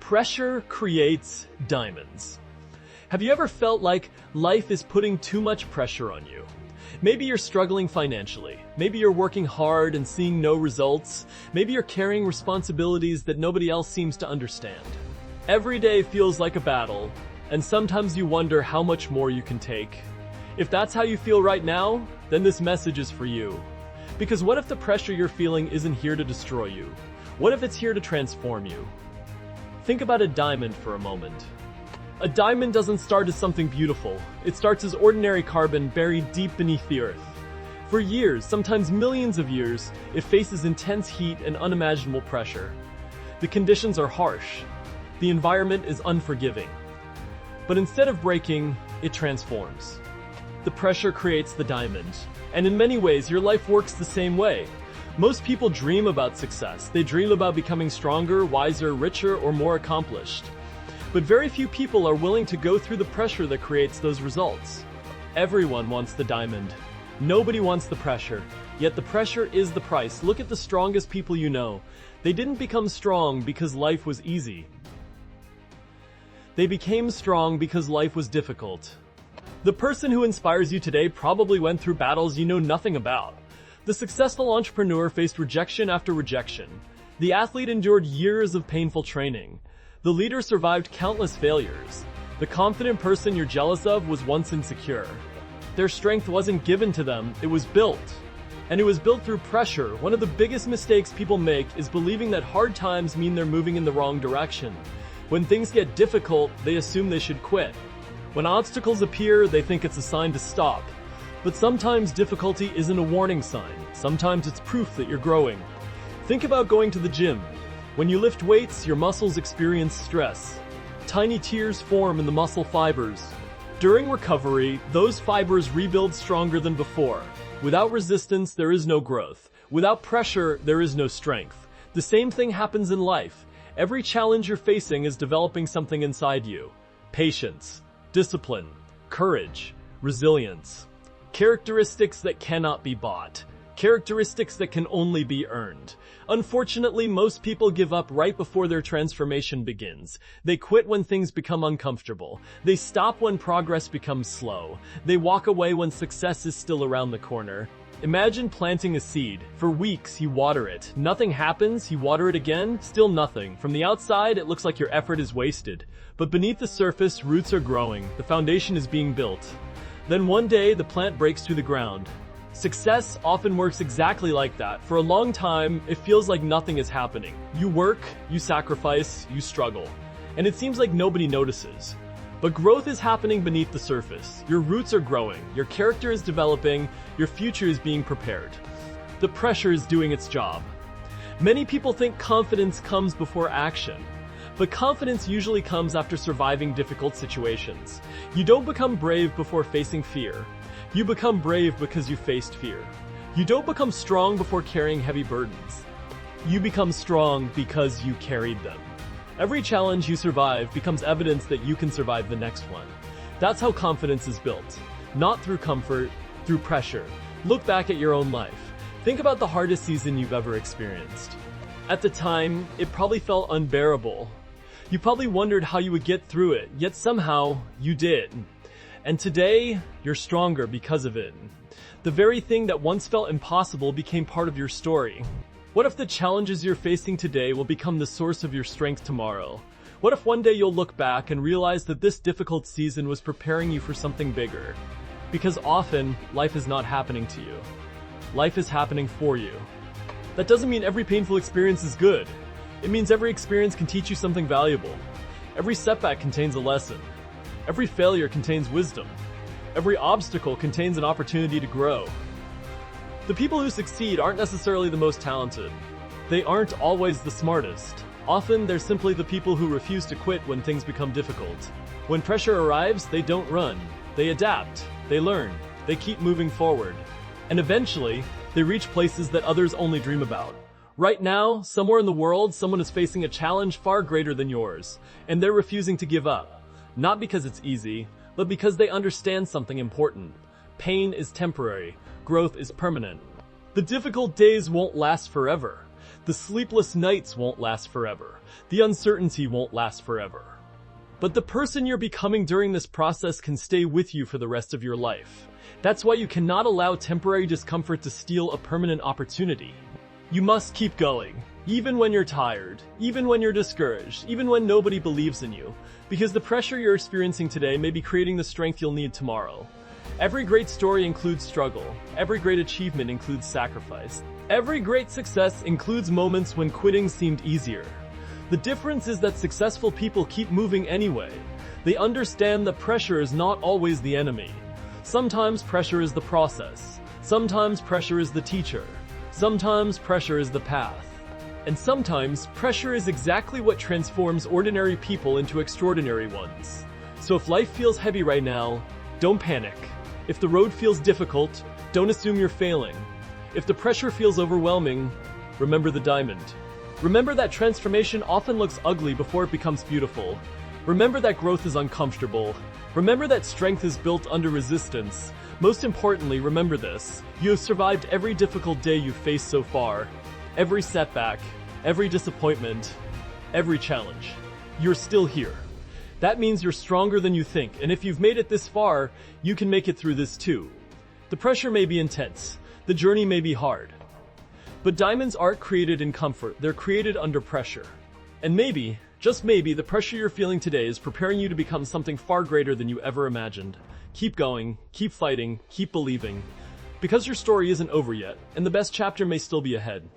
Pressure creates diamonds. Have you ever felt like life is putting too much pressure on you? Maybe you're struggling financially. Maybe you're working hard and seeing no results. Maybe you're carrying responsibilities that nobody else seems to understand. Every day feels like a battle, and sometimes you wonder how much more you can take. If that's how you feel right now, then this message is for you. Because what if the pressure you're feeling isn't here to destroy you? What if it's here to transform you? Think about a diamond for a moment. A diamond doesn't start as something beautiful. It starts as ordinary carbon buried deep beneath the earth. For years, sometimes millions of years, it faces intense heat and unimaginable pressure. The conditions are harsh. The environment is unforgiving. But instead of breaking, it transforms. The pressure creates the diamond. And in many ways, your life works the same way. Most people dream about success. They dream about becoming stronger, wiser, richer, or more accomplished. But very few people are willing to go through the pressure that creates those results. Everyone wants the diamond. Nobody wants the pressure. Yet the pressure is the price. Look at the strongest people you know. They didn't become strong because life was easy. They became strong because life was difficult. The person who inspires you today probably went through battles you know nothing about. The successful entrepreneur faced rejection after rejection. The athlete endured years of painful training. The leader survived countless failures. The confident person you're jealous of was once insecure. Their strength wasn't given to them, it was built. And it was built through pressure. One of the biggest mistakes people make is believing that hard times mean they're moving in the wrong direction. When things get difficult, they assume they should quit. When obstacles appear, they think it's a sign to stop. But sometimes difficulty isn't a warning sign. Sometimes it's proof that you're growing. Think about going to the gym. When you lift weights, your muscles experience stress. Tiny tears form in the muscle fibers. During recovery, those fibers rebuild stronger than before. Without resistance, there is no growth. Without pressure, there is no strength. The same thing happens in life. Every challenge you're facing is developing something inside you. Patience, discipline, courage, resilience. Characteristics that cannot be bought. Characteristics that can only be earned. Unfortunately, most people give up right before their transformation begins. They quit when things become uncomfortable. They stop when progress becomes slow. They walk away when success is still around the corner. Imagine planting a seed. For weeks, you water it. Nothing happens, you water it again, still nothing. From the outside, it looks like your effort is wasted. But beneath the surface, roots are growing. The foundation is being built. Then one day, the plant breaks through the ground. Success often works exactly like that. For a long time, it feels like nothing is happening. You work, you sacrifice, you struggle. And it seems like nobody notices. But growth is happening beneath the surface. Your roots are growing, your character is developing, your future is being prepared. The pressure is doing its job. Many people think confidence comes before action. But confidence usually comes after surviving difficult situations. You don't become brave before facing fear. You become brave because you faced fear. You don't become strong before carrying heavy burdens. You become strong because you carried them. Every challenge you survive becomes evidence that you can survive the next one. That's how confidence is built. Not through comfort, through pressure. Look back at your own life. Think about the hardest season you've ever experienced. At the time, it probably felt unbearable. You probably wondered how you would get through it, yet somehow, you did. And today, you're stronger because of it. The very thing that once felt impossible became part of your story. What if the challenges you're facing today will become the source of your strength tomorrow? What if one day you'll look back and realize that this difficult season was preparing you for something bigger? Because often, life is not happening to you. Life is happening for you. That doesn't mean every painful experience is good. It means every experience can teach you something valuable. Every setback contains a lesson. Every failure contains wisdom. Every obstacle contains an opportunity to grow. The people who succeed aren't necessarily the most talented. They aren't always the smartest. Often, they're simply the people who refuse to quit when things become difficult. When pressure arrives, they don't run. They adapt. They learn. They keep moving forward. And eventually, they reach places that others only dream about. Right now, somewhere in the world, someone is facing a challenge far greater than yours, and they're refusing to give up. Not because it's easy, but because they understand something important. Pain is temporary. Growth is permanent. The difficult days won't last forever. The sleepless nights won't last forever. The uncertainty won't last forever. But the person you're becoming during this process can stay with you for the rest of your life. That's why you cannot allow temporary discomfort to steal a permanent opportunity. You must keep going, even when you're tired, even when you're discouraged, even when nobody believes in you, because the pressure you're experiencing today may be creating the strength you'll need tomorrow. Every great story includes struggle. Every great achievement includes sacrifice. Every great success includes moments when quitting seemed easier. The difference is that successful people keep moving anyway. They understand that pressure is not always the enemy. Sometimes pressure is the process. Sometimes pressure is the teacher. Sometimes pressure is the path. And sometimes pressure is exactly what transforms ordinary people into extraordinary ones. So if life feels heavy right now, don't panic. If the road feels difficult, don't assume you're failing. If the pressure feels overwhelming, remember the diamond. Remember that transformation often looks ugly before it becomes beautiful. Remember that growth is uncomfortable. Remember that strength is built under resistance. Most importantly, remember this. You have survived every difficult day you've faced so far. Every setback, every disappointment, every challenge. You're still here. That means you're stronger than you think, and if you've made it this far, you can make it through this too. The pressure may be intense. The journey may be hard. But diamonds aren't created in comfort, they're created under pressure. And maybe, just maybe, the pressure you're feeling today is preparing you to become something far greater than you ever imagined. Keep going, keep fighting, keep believing. Because your story isn't over yet, and the best chapter may still be ahead.